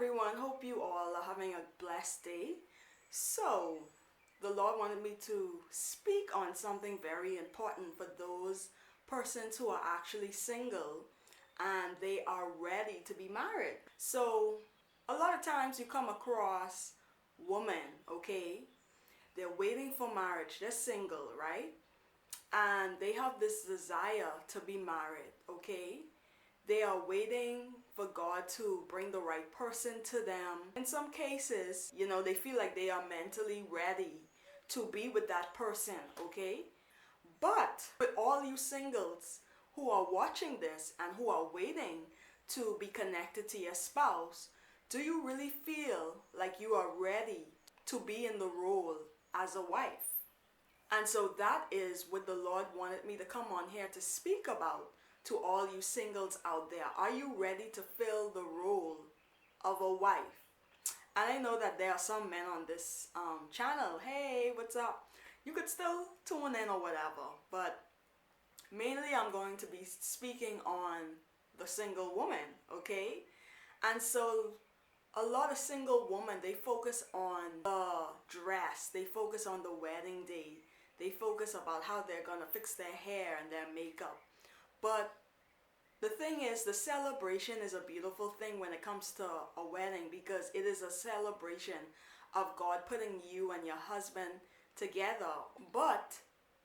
everyone, hope you all are having a blessed day. So, the Lord wanted me to speak on something very important for those persons who are actually single and they are ready to be married. So, a lot of times you come across women, okay? They're waiting for marriage, they're single, right? And they have this desire to be married, okay? They are waiting for God to bring the right person to them. In some cases, they feel like they are mentally ready to be with that person, okay? But with all you singles who are watching this and who are waiting to be connected to your spouse, do you really feel like you are ready to be in the role as a wife? And so that is what the Lord wanted me to come on here to speak about to all you singles out there. Are you ready to fill the role of a wife? And I know that there are some men on this channel. Hey, what's up? You could still tune in or whatever, but mainly I'm going to be speaking on the single woman, okay? And so a lot of single women, they focus on the dress, they focus on the wedding day, they focus about how they're gonna fix their hair and their makeup. But the thing is, the celebration is a beautiful thing when it comes to a wedding, because it is a celebration of God putting you and your husband together. But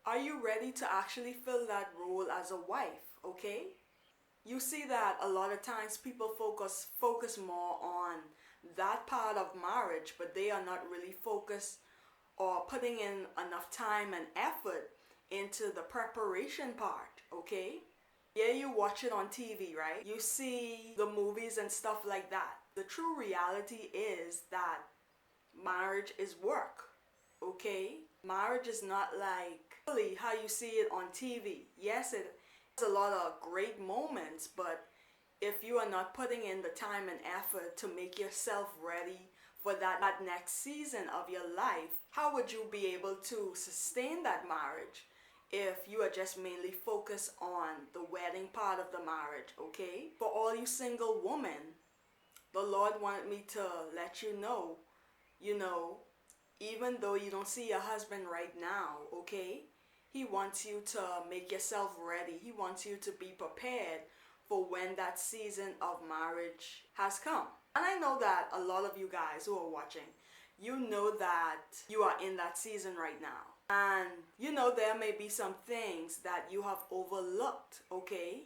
are you ready to actually fill that role as a wife, okay? You see that a lot of times people focus more on that part of marriage, but they are not really focused or putting in enough time and effort into the preparation part, okay? Yeah, you watch it on TV, right? You see the movies and stuff like that. The true reality is that marriage is work, okay? Marriage is not like really how you see it on TV. Yes, it has a lot of great moments, but if you are not putting in the time and effort to make yourself ready for that next season of your life, how would you be able to sustain that marriage if you are just mainly focused on the wedding part of the marriage, okay? For all you single women, the Lord wanted me to let you know, even though you don't see your husband right now, okay? He wants you to make yourself ready. He wants you to be prepared for when that season of marriage has come. And I know that a lot of you guys who are watching, you know that you are in that season right now. And there may be some things that you have overlooked, okay?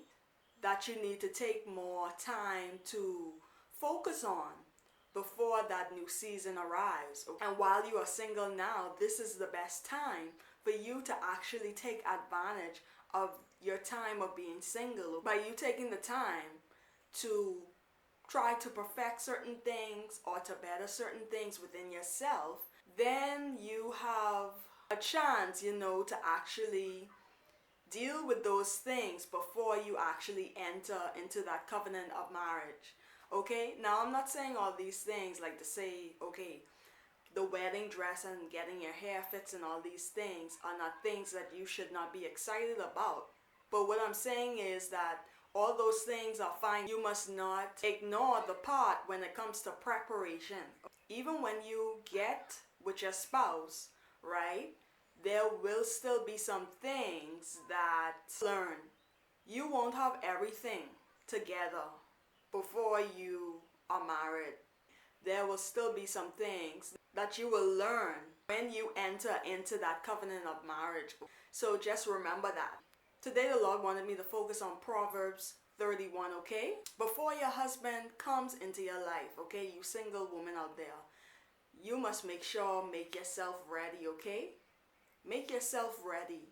That you need to take more time to focus on before that new season arrives. And while you are single now, this is the best time for you to actually take advantage of your time of being single, by you taking the time to try to perfect certain things or to better certain things within yourself. Then you have a chance, to actually deal with those things before you actually enter into that covenant of marriage. Okay, now I'm not saying all these things like to say, okay, the wedding dress and getting your hair fixed and all these things are not things that you should not be excited about. But what I'm saying is that all those things are fine. You must not ignore the part when it comes to preparation. Even when you get with your spouse, right, there will still be some things that learn. You won't have everything together before you are married. There will still be some things that you will learn when you enter into that covenant of marriage. So just remember that. Today the Lord wanted me to focus on Proverbs 31, okay? Before your husband comes into your life, okay, you single woman out there, you must make yourself ready, okay? Make yourself ready.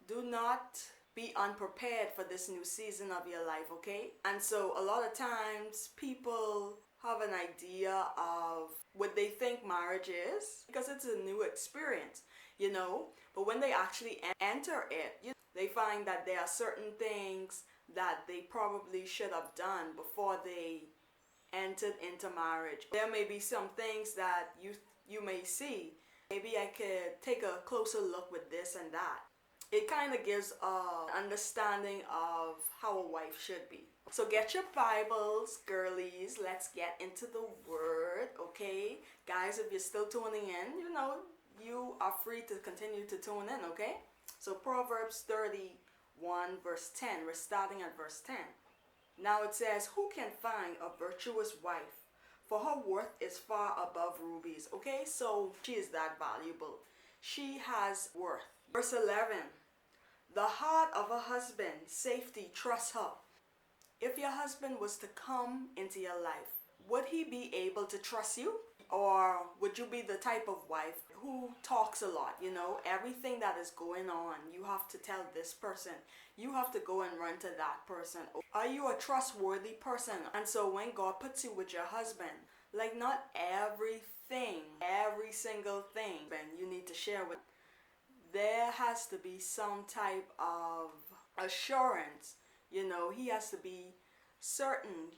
Do not be unprepared for this new season of your life, okay? And so a lot of times people have an idea of what they think marriage is because it's a new experience, but when they actually enter it, they find that there are certain things that they probably should have done before they entered into marriage. There may be some things that you may see. Maybe I could take a closer look with this and that. it kind of gives a understanding of how a wife should be. So get your Bibles, girlies. Let's get into the word, okay? Guys, if you're still tuning in, you are free to continue to tune in, okay? So Proverbs 31 verse 10. We're starting at verse 10. Now it says, "Who can find a virtuous wife? For her worth is far above rubies." Okay, so she is that valuable. She has worth. Verse 11. "The heart of a husband, safety, trust her." If your husband was to come into your life, would he be able to trust you? Or would you be the type of wife who talks a lot? Everything that is going on, you have to tell this person. You have to go and run to that person. Are you a trustworthy person? And so when God puts you with your husband, like not everything, every single thing, then you need to share with. There has to be some type of assurance. He has to be certain,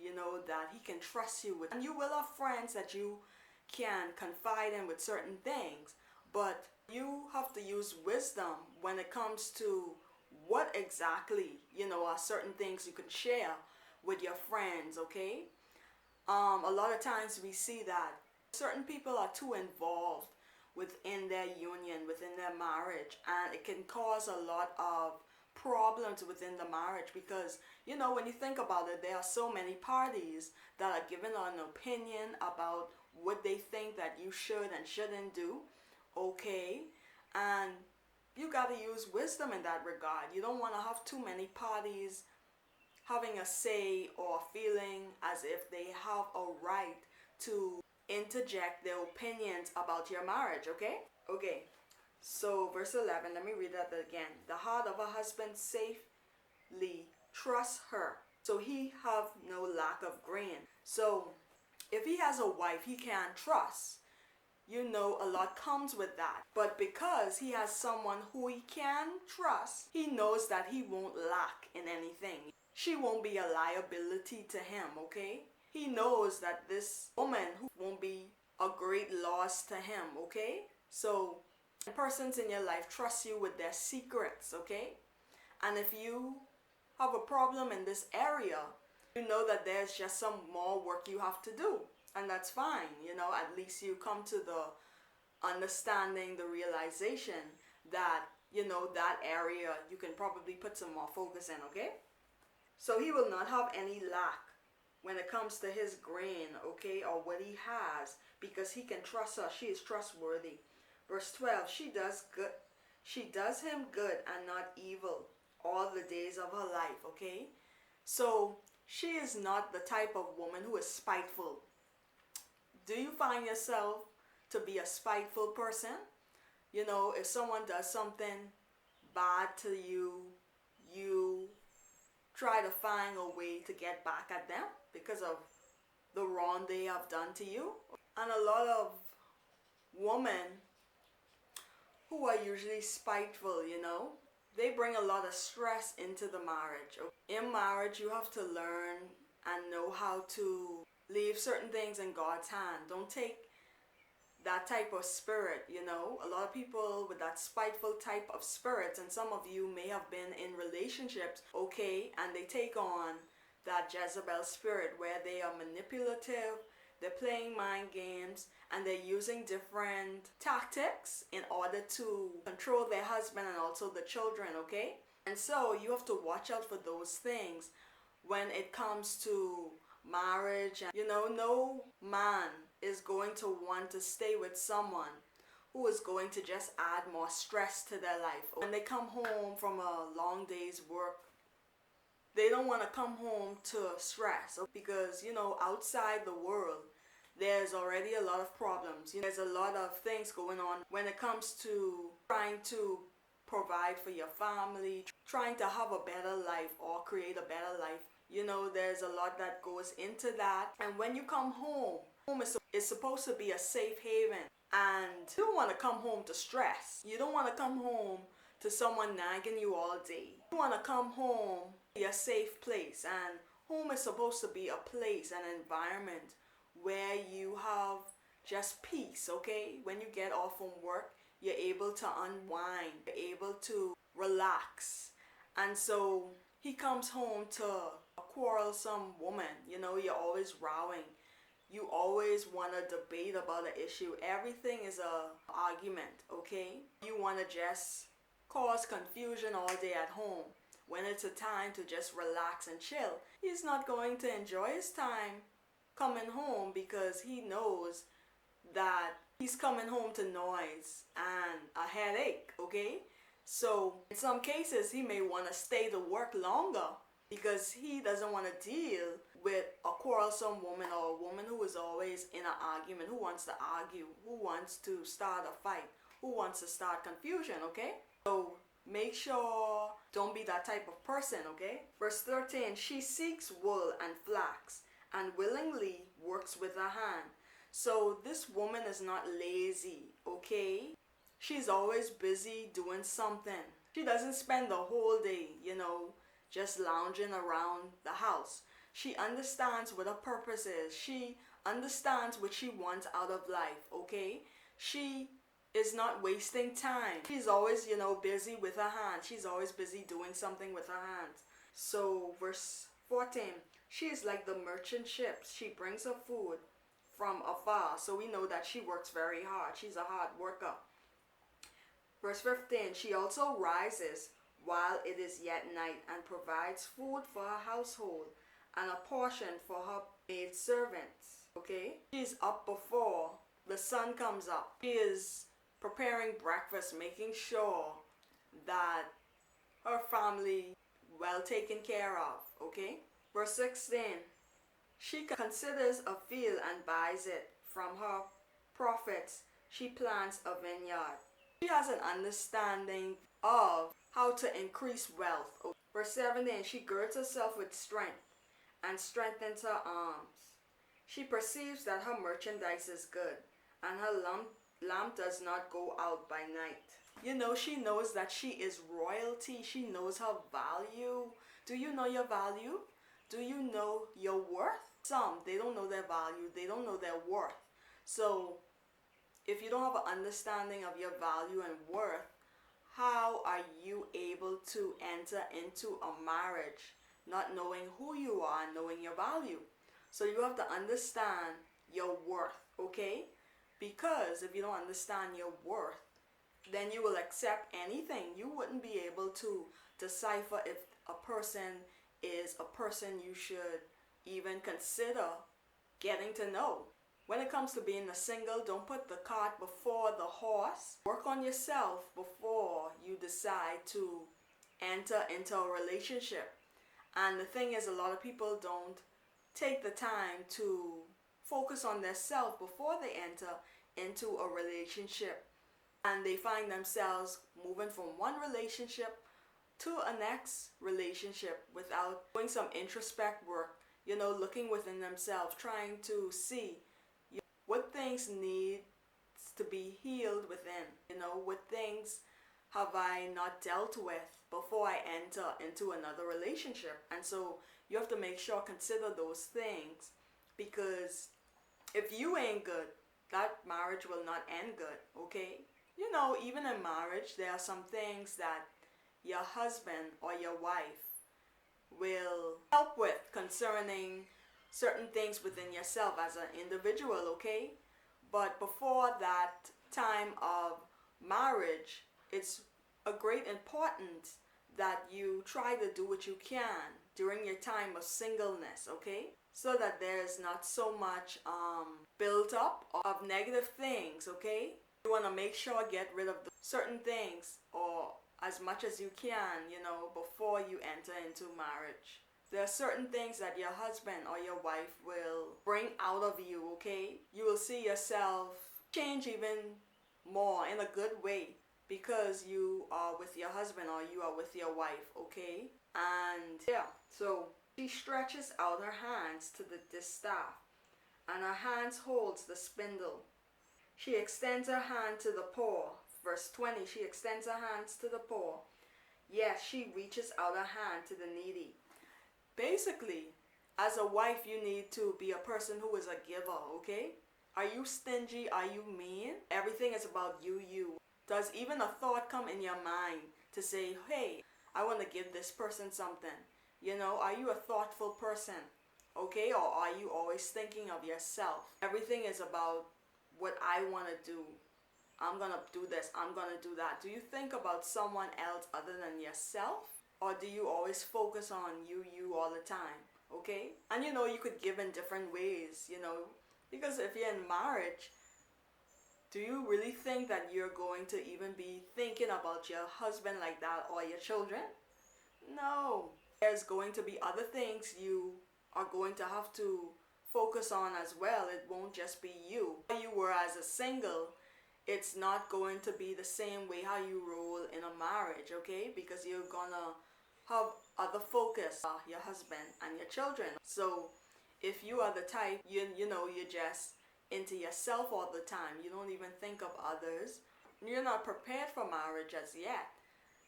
that he can trust you with. And you will have friends that you can confide in with certain things, but you have to use wisdom when it comes to what exactly, are certain things you can share with your friends, okay? A lot of times we see that certain people are too involved within their union, within their marriage, and it can cause a lot of problems within the marriage because, when you think about it, there are so many parties that are giving an opinion about what they think that you should and shouldn't do, okay? And you got to use wisdom in that regard. You don't want to have too many parties having a say or feeling as if they have a right to interject their opinions about your marriage, okay? Okay, so verse 11, let me read that again. "The heart of a husband safely trusts her, so he have no lack of grain." So if he has a wife he can trust, a lot comes with that. But because he has someone who he can trust, he knows that he won't lack in anything. She won't be a liability to him, okay? He knows that this woman won't be a great loss to him, okay? So persons in your life trust you with their secrets, okay? And if you have a problem in this area, you know that there's just some more work you have to do. And that's fine, at least you come to the understanding, the realization that, that area you can probably put some more focus in, okay? So he will not have any lack when it comes to his grain, okay, or what he has, because he can trust her. She is trustworthy. Verse 12, "She does good. She does him good and not evil all the days of her life," okay? So she is not the type of woman who is spiteful. Do you find yourself to be a spiteful person? If someone does something bad to you, you try to find a way to get back at them because of the wrong they have done to you. And a lot of women who are usually spiteful, they bring a lot of stress into the marriage. In marriage, you have to learn and know how to leave certain things in God's hand. Don't take that type of spirit, A lot of people with that spiteful type of spirit, and some of you may have been in relationships, okay, and they take on that Jezebel spirit where they are manipulative, they're playing mind games, and they're using different tactics in order to control their husband and also the children, okay? And so you have to watch out for those things when it comes to marriage. And no man is going to want to stay with someone who is going to just add more stress to their life. When they come home from a long day's work, they don't want to come home to stress because, outside the world, there's already a lot of problems. There's a lot of things going on when it comes to trying to provide for your family, trying to have a better life or create a better life. There's a lot that goes into that. And when you come home is supposed to be a safe haven. And you don't want to come home to stress. You don't want to come home to someone nagging you all day. You want to come home to a safe place. And home is supposed to be a place, an environment where you have just peace, okay? When you get off from work, you're able to unwind. You're able to relax. And so he comes home to a quarrelsome woman. You're always rowing. You always want to debate about an issue. Everything is a argument, okay? You want to just cause confusion all day at home when it's a time to just relax and chill. He's not going to enjoy his time coming home because he knows that he's coming home to noise and a headache, okay? So in some cases, he may want to stay to work longer because he doesn't want to deal with a quarrelsome woman or a woman who is always in an argument, who wants to argue, who wants to start a fight, who wants to start confusion, okay? So make sure don't be that type of person, okay? Verse 13, she seeks wool and flax and willingly works with her hand. So this woman is not lazy, okay? She's always busy doing something. She doesn't spend the whole day, just lounging around the house. She understands what her purpose is. She understands what she wants out of life, okay? She is not wasting time. She's always, busy with her hands. She's always busy doing something with her hands. So verse 14, she is like the merchant ships. She brings her food from afar. So we know that she works very hard. She's a hard worker. Verse 15, she also rises while it is yet night and provides food for her household and a portion for her maid servants. Okay? She's up before the sun comes up. She is preparing breakfast, making sure that her family well taken care of. Okay? Verse 16, she considers a field and buys it. From her profits, she plants a vineyard. She has an understanding of how to increase wealth. Verse 17, she girds herself with strength and strengthens her arms. She perceives that her merchandise is good and her lamp does not go out by night. She knows that she is royalty. She knows her value. Do you know your value? Do you know your worth? Some, they don't know their value. They don't know their worth. So if you don't have an understanding of your value and worth, how are you able to enter into a marriage not knowing who you are and knowing your value? So you have to understand your worth, okay? Because if you don't understand your worth, then you will accept anything. You wouldn't be able to decipher if a person is a person you should even consider getting to know. When it comes to being a single, don't put the cart before the horse. Work on yourself before you decide to enter into a relationship. And the thing is, a lot of people don't take the time to focus on themselves before they enter into a relationship. And they find themselves moving from one relationship to a next relationship without doing some introspect work, looking within themselves, trying to see what things need to be healed within. What things have I not dealt with before I enter into another relationship. And so you have to make sure, consider those things, because if you ain't good, that marriage will not end good, okay? Even in marriage, there are some things that your husband or your wife will help with concerning certain things within yourself as an individual, okay? But before that time of marriage, it's a great importance that you try to do what you can during your time of singleness, okay? So that there's not so much built up of negative things, okay? You want to make sure get rid of certain things, or as much as you can, before you enter into marriage. There are certain things that your husband or your wife will bring out of you, okay? You will see yourself change even more in a good way because you are with your husband or you are with your wife, okay? And yeah, so she stretches out her hands to the distaff, and her hands holds the spindle. She extends her hand to the poor. Verse 20, she extends her hands to the poor. Yes, she reaches out her hand to the needy. Basically, as a wife, you need to be a person who is a giver, okay? Are you stingy? Are you mean? Everything is about you. Does even a thought come in your mind to say, hey, I want to give this person something. You know, are you a thoughtful person? Okay, or are you always thinking of yourself? Everything is about what I want to do. I'm gonna do this, I'm gonna do that. Do you think about someone else other than yourself? Or do you always focus on you all the time? Okay? And you know, you could give in different ways, you know, because if you're in marriage, do you really think that you're going to even be thinking about your husband like that or your children? No. There's going to be other things you are going to have to focus on as well. It won't just be you. How you were as a single, it's not going to be the same way how you roll in a marriage, okay? Because you're gonna have other focus, your husband and your children. So if you are the type, you know, you're just into yourself all the time. You don't even think of others. You're not prepared for marriage as yet.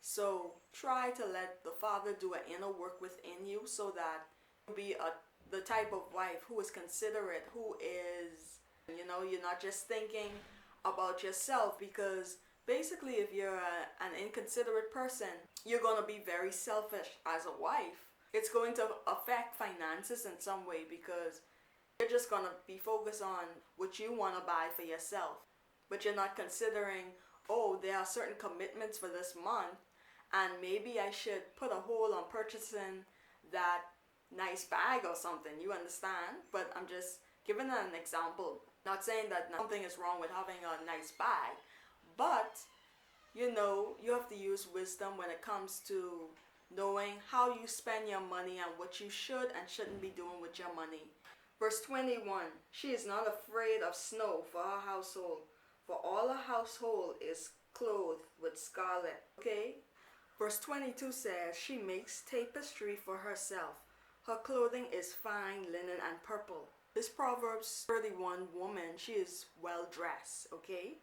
So try to let the Father do an inner work within you so that you be the type of wife who is considerate, who is, you know, you're not just thinking about yourself, because basically if you're an inconsiderate person, you're going to be very selfish as a wife. It's going to affect finances in some way because you're just going to be focused on what you want to buy for yourself. But you're not considering, oh, there are certain commitments for this month and maybe I should put a hold on purchasing that nice bag or something. You understand? But I'm just giving an example. Not saying that something is wrong with having a nice bag, but you know, you have to use wisdom when it comes to knowing how you spend your money and what you should and shouldn't be doing with your money. Verse 21, she is not afraid of snow for her household, for all her household is clothed with scarlet. Okay? Verse 22 says, she makes tapestry for herself. Her clothing is fine linen and purple. This Proverbs 31 woman, she is well dressed, okay?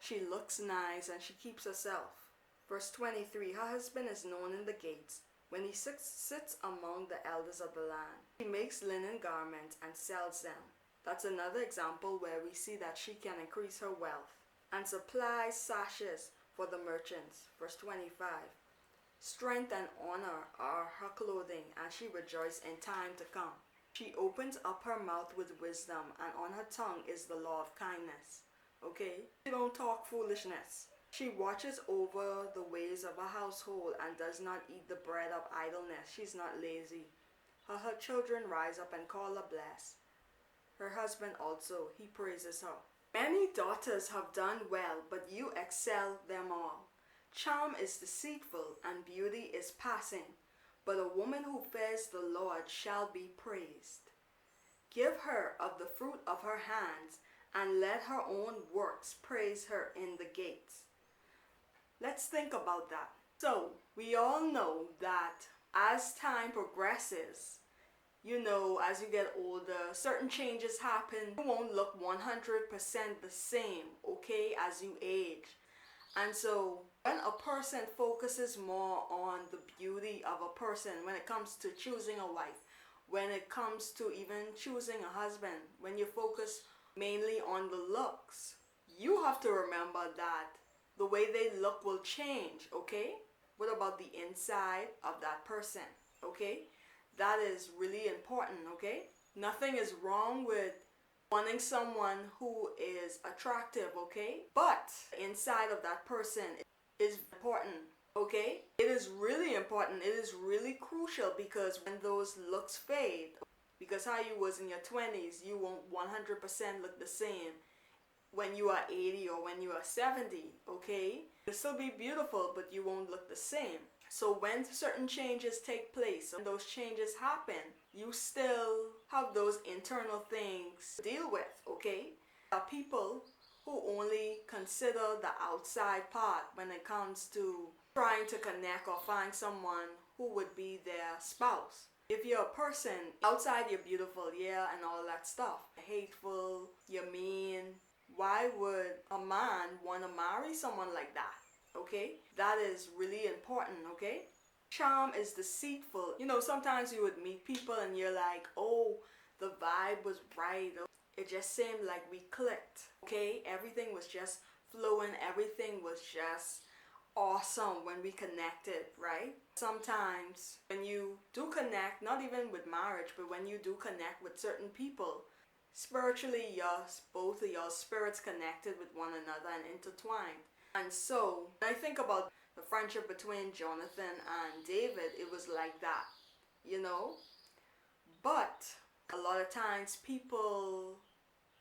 She looks nice and she keeps herself. Verse 23, her husband is known in the gates when he sits among the elders of the land. She makes linen garments and sells them. That's another example where we see that she can increase her wealth and supply sashes for the merchants. Verse 25, strength and honor are her clothing, and she rejoices in time to come. She opens up her mouth with wisdom, and on her tongue is the law of kindness. Okay? She don't talk foolishness. She watches over the ways of her household and does not eat the bread of idleness. She's not lazy. Her children rise up and call her blessed. Her husband also, he praises her. Many daughters have done well, but you excel them all. Charm is deceitful and beauty is passing, but a woman who fears the Lord shall be praised. Give her of the fruit of her hands, and let her own works praise her in the gates. Let's think about that. So, we all know that as time progresses, you know, as you get older, certain changes happen. You won't look 100% the same, okay, as you age. And so, when a person focuses more on the beauty of a person, when it comes to choosing a wife, when it comes to even choosing a husband, when you focus mainly on the looks, you have to remember that the way they look will change, okay? What about the inside of that person, okay? That is really important, okay? Nothing is wrong with wanting someone who is attractive, okay? But inside of that person is important, okay? It is really important. It is really crucial, because when those looks fade, because how you was in your 20s, you won't 100% look the same when you are 80 or when you are 70, okay? You'll still be beautiful, but you won't look the same. So when certain changes take place, and those changes happen, you still have those internal things to deal with, okay? There are people who only consider the outside part when it comes to trying to connect or find someone who would be their spouse. If you're a person, outside you're beautiful, yeah, and all that stuff, hateful, you're mean, why would a man want to marry someone like that? Okay, that is really important, okay? Charm is deceitful. You know, sometimes you would meet people and you're like, oh, the vibe was right. It just seemed like we clicked, okay? Everything was just flowing. Everything was just awesome when we connected, right? Sometimes when you do connect, not even with marriage, but when you do connect with certain people, spiritually, both of your spirits connected with one another and intertwined. And so, when I think about the friendship between Jonathan and David, it was like that, you know? But a lot of times people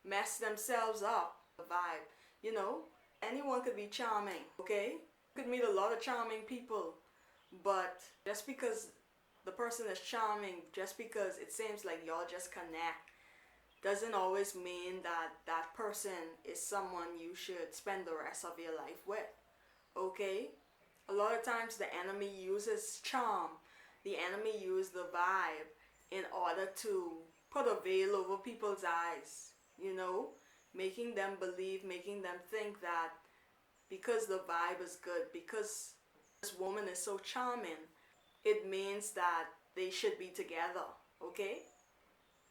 mess themselves up. The vibe, you know? Anyone could be charming, okay? You could meet a lot of charming people, but just because the person is charming, just because it seems like y'all just connect, doesn't always mean that that person is someone you should spend the rest of your life with, okay? A lot of times the enemy uses charm, the enemy uses the vibe in order to put a veil over people's eyes, you know? Making them believe, making them think that because the vibe is good, because this woman is so charming, it means that they should be together, okay?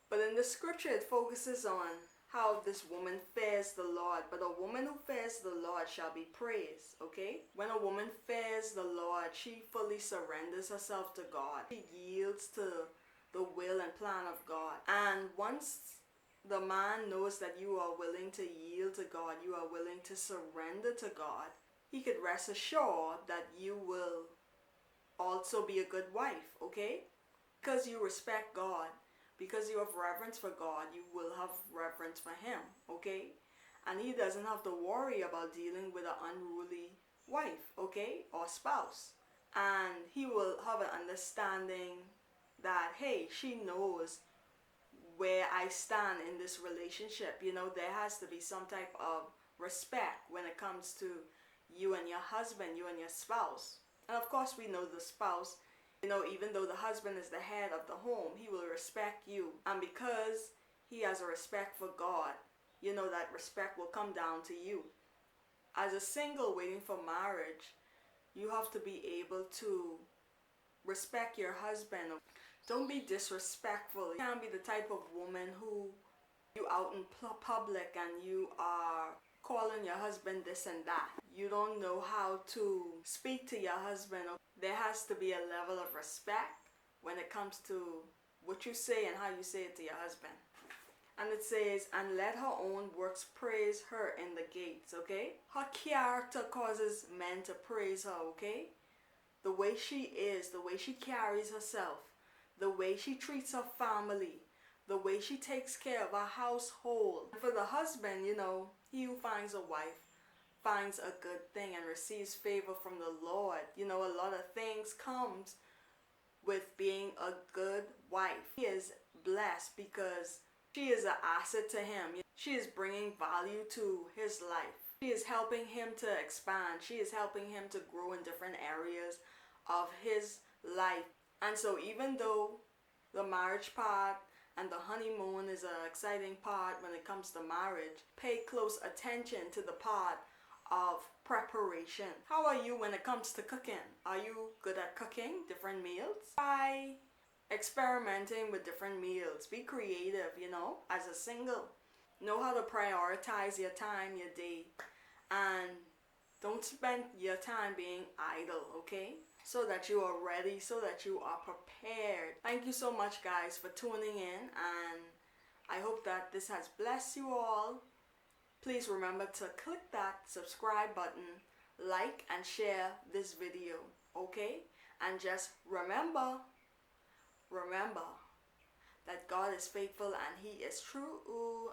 But in the scripture, it focuses on how this woman fears the Lord. But a woman who fears the Lord shall be praised, okay? When a woman fears the Lord, she fully surrenders herself to God. She yields to the will and plan of God. And once the man knows that you are willing to yield to God, you are willing to surrender to God, he could rest assured that you will also be a good wife, okay? Because you respect God, because you have reverence for God, you will have reverence for him, okay? And he doesn't have to worry about dealing with an unruly wife, okay, or spouse. And he will have an understanding that, hey, she knows where I stand in this relationship. You know, there has to be some type of respect when it comes to you and your husband, you and your spouse. And of course, we know the spouse, you know, even though the husband is the head of the home, he will respect you. And because he has a respect for God, you know, that respect will come down to you. As a single waiting for marriage, you have to be able to respect your husband. Don't be disrespectful. You can't be the type of woman who you out in public and you are calling your husband this and that. You don't know how to speak to your husband. There has to be a level of respect when it comes to what you say and how you say it to your husband. And it says, and let her own works praise her in the gates, okay? Her character causes men to praise her, okay? The way she is, the way she carries herself, the way she treats her family, the way she takes care of her household. For the husband, you know, he who finds a wife finds a good thing and receives favor from the Lord. You know, a lot of things comes with being a good wife. He is blessed because she is an asset to him. She is bringing value to his life. She is helping him to expand. She is helping him to grow in different areas of his life. And so even though the marriage part and the honeymoon is an exciting part when it comes to marriage, pay close attention to the part of preparation. How are you when it comes to cooking? Are you good at cooking different meals? Try experimenting with different meals. Be creative, you know, as a single. Know how to prioritize your time, your day, and don't spend your time being idle, okay? So that you are ready, so that you are prepared. Thank you so much, guys, for tuning in, and I hope that this has blessed you all. Please remember to click that subscribe button, like and share this video, okay? And just remember that God is faithful and he is true.